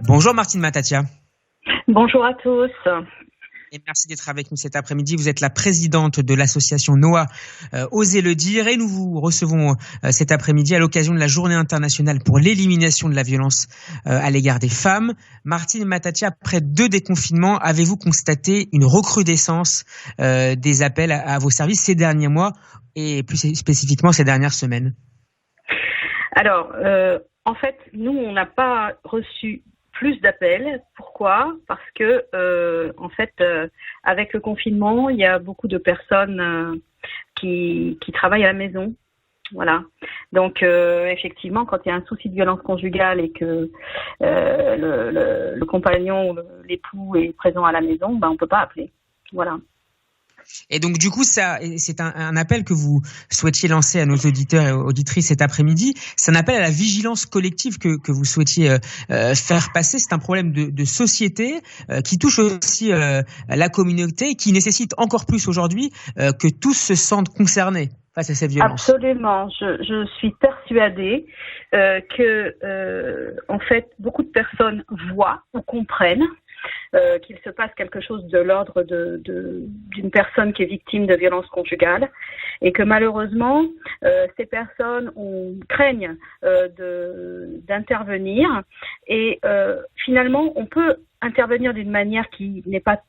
Bonjour Martine Matatia. Bonjour à tous. Et merci d'être avec nous cet après-midi. Vous êtes la présidente de l'association Noah, Osez le dire, et nous vous recevons cet après-midi à l'occasion de la Journée internationale pour l'élimination de la violence à l'égard des femmes. Martine Matatia, après 2 déconfinements, avez-vous constaté une recrudescence des appels à vos services ces derniers mois et plus spécifiquement ces dernières semaines? Alors, en fait, nous, on n'a pas reçu plus d'appels. Pourquoi ? Parce que, avec le confinement, il y a beaucoup de personnes qui travaillent à la maison. Voilà. Donc, effectivement, quand il y a un souci de violence conjugale et que le compagnon ou l'époux est présent à la maison, on ne peut pas appeler. Voilà. Et donc du coup, ça, c'est un appel que vous souhaitiez lancer à nos auditeurs et auditrices cet après-midi. C'est un appel à la vigilance collective que vous souhaitiez faire passer. C'est un problème de société qui touche aussi la communauté et qui nécessite encore plus aujourd'hui que tous se sentent concernés face à ces violences. Absolument. Je suis persuadée que en fait, beaucoup de personnes voient ou comprennent qu'il se passe quelque chose de l'ordre d'une personne qui est victime de violences conjugales et que malheureusement, ces personnes craignent d'intervenir et finalement, on peut intervenir d'une manière qui n'est pas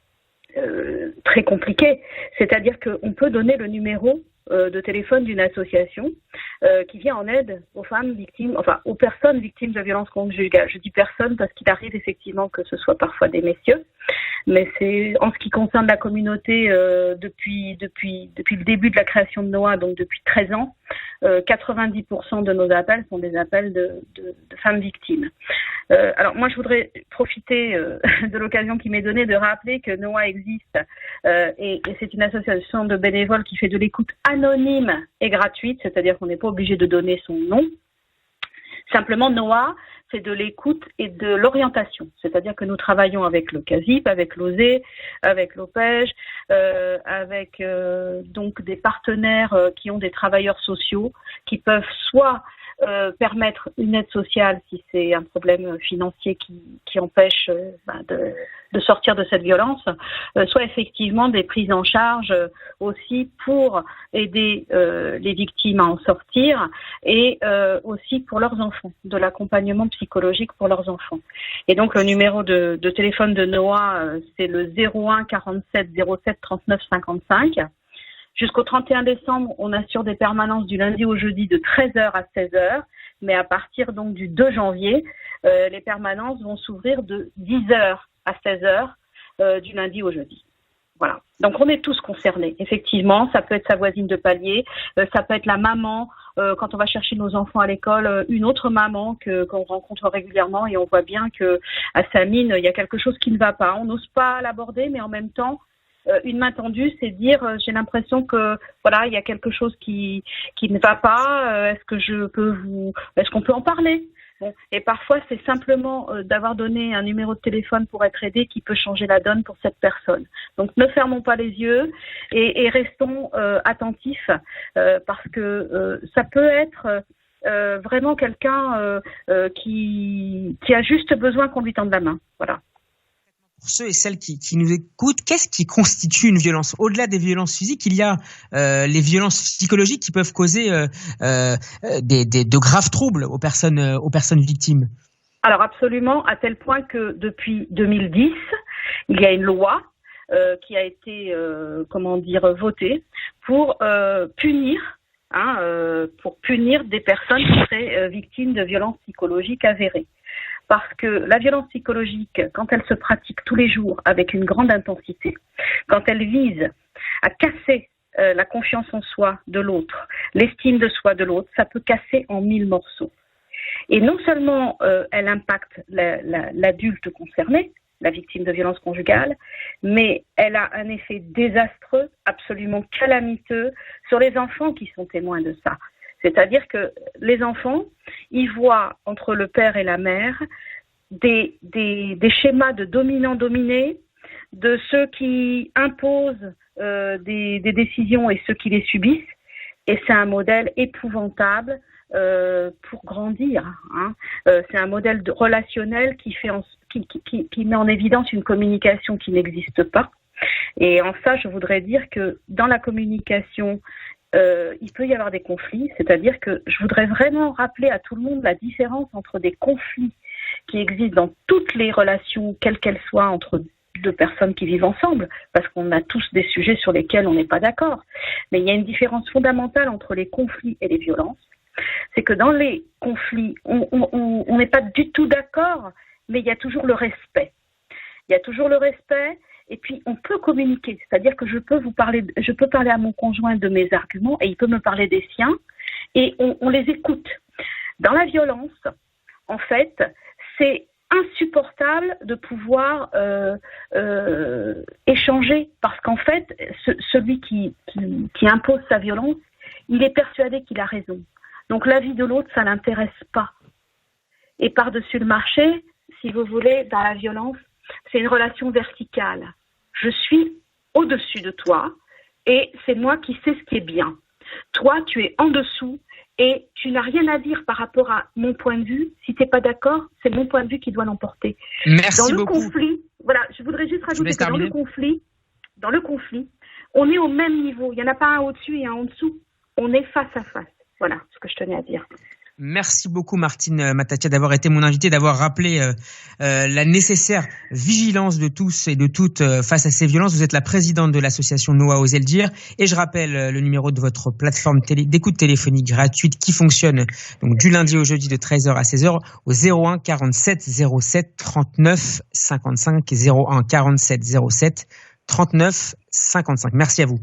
très compliquée, c'est-à-dire qu'on peut donner le numéro de téléphone d'une association qui vient en aide aux femmes victimes, aux personnes victimes de violences conjugales. Je dis personnes parce qu'il arrive effectivement que ce soit parfois des messieurs, mais c'est en ce qui concerne la communauté depuis le début de la création de Noah, donc depuis 13 ans, 90% de nos appels sont des appels de femmes victimes. Alors moi, je voudrais profiter de l'occasion qui m'est donnée de rappeler que Noah existe et c'est une association de bénévoles qui fait de l'écoute anonyme et gratuite, c'est-à-dire qu'on n'est pas obligé de donner son nom. Simplement, Noah fait de l'écoute et de l'orientation, c'est-à-dire que nous travaillons avec le CASIP, avec l'OSE, avec l'OPEJ, avec donc des partenaires qui ont des travailleurs sociaux qui peuvent soit permettre une aide sociale si c'est un problème financier qui empêche de sortir de cette violence, soit effectivement des prises en charge aussi pour aider les victimes à en sortir et aussi pour leurs enfants, de l'accompagnement psychologique pour leurs enfants. Et donc le numéro de téléphone de Noah, c'est le 01 47 07 39 55. Jusqu'au 31 décembre, on assure des permanences du lundi au jeudi de 13h à 16h, mais à partir donc du 2 janvier, les permanences vont s'ouvrir de 10h à 16h du lundi au jeudi. Voilà. Donc on est tous concernés. Effectivement, ça peut être sa voisine de palier, ça peut être la maman quand on va chercher nos enfants à l'école, une autre maman qu'on rencontre régulièrement et on voit bien que à sa mine, il y a quelque chose qui ne va pas. On n'ose pas l'aborder, mais en même temps, une main tendue, c'est dire j'ai l'impression que voilà, il y a quelque chose qui ne va pas. Est-ce qu'on peut en parler? Bon. Et parfois, c'est simplement d'avoir donné un numéro de téléphone pour être aidé qui peut changer la donne pour cette personne. Donc, ne fermons pas les yeux et restons attentifs parce que ça peut être vraiment quelqu'un qui a juste besoin qu'on lui tende la main. Voilà. Pour ceux et celles qui nous écoutent, qu'est-ce qui constitue une violence? Au-delà des violences physiques, il y a les violences psychologiques qui peuvent causer de graves troubles aux personnes victimes. Alors absolument, à tel point que depuis 2010, il y a une loi qui a été votée pour punir des personnes qui seraient victimes de violences psychologiques avérées. Parce que la violence psychologique, quand elle se pratique tous les jours avec une grande intensité, quand elle vise à casser la confiance en soi de l'autre, l'estime de soi de l'autre, ça peut casser en 1000 morceaux. Et non seulement elle impacte l'adulte concerné, la victime de violences conjugales, mais elle a un effet désastreux, absolument calamiteux sur les enfants qui sont témoins de ça. C'est-à-dire que les enfants, ils voient entre le père et la mère des schémas de dominant-dominé, de ceux qui imposent des décisions et ceux qui les subissent. Et c'est un modèle épouvantable pour grandir. C'est un modèle relationnel qui qui met en évidence une communication qui n'existe pas. Et en ça, je voudrais dire que dans la communication, il peut y avoir des conflits. C'est-à-dire que je voudrais vraiment rappeler à tout le monde la différence entre des conflits qui existent dans toutes les relations, quelles qu'elles soient, entre deux personnes qui vivent ensemble, parce qu'on a tous des sujets sur lesquels on n'est pas d'accord. Mais il y a une différence fondamentale entre les conflits et les violences. C'est que dans les conflits, on n'est pas du tout d'accord, mais il y a toujours le respect. Il y a toujours le respect, et puis on peut communiquer. C'est-à-dire que je peux parler à mon conjoint de mes arguments, et il peut me parler des siens, et on les écoute. Dans la violence, en fait, c'est insupportable de pouvoir échanger, parce qu'en fait, celui qui impose sa violence, il est persuadé qu'il a raison. Donc l'avis de l'autre, ça l'intéresse pas. Et par-dessus le marché, si vous voulez, dans la violence, c'est une relation verticale. Je suis au-dessus de toi et c'est moi qui sais ce qui est bien. Toi, tu es en dessous et tu n'as rien à dire par rapport à mon point de vue. Si tu n'es pas d'accord, c'est mon point de vue qui doit l'emporter. Merci beaucoup. Dans le conflit, voilà, je voudrais juste rajouter que dans le conflit, on est au même niveau. Il n'y en a pas un au-dessus et un en dessous. On est face à face. Voilà ce que je tenais à dire. Merci beaucoup Martine Matatia d'avoir été mon invitée, d'avoir rappelé la nécessaire vigilance de tous et de toutes face à ces violences. Vous êtes la présidente de l'association Noah Osez le dire, et je rappelle le numéro de votre plateforme d'écoute téléphonique gratuite qui fonctionne donc du lundi au jeudi de 13h à 16h au 01 47 07 39 55 01 47 07 39 55. Merci à vous.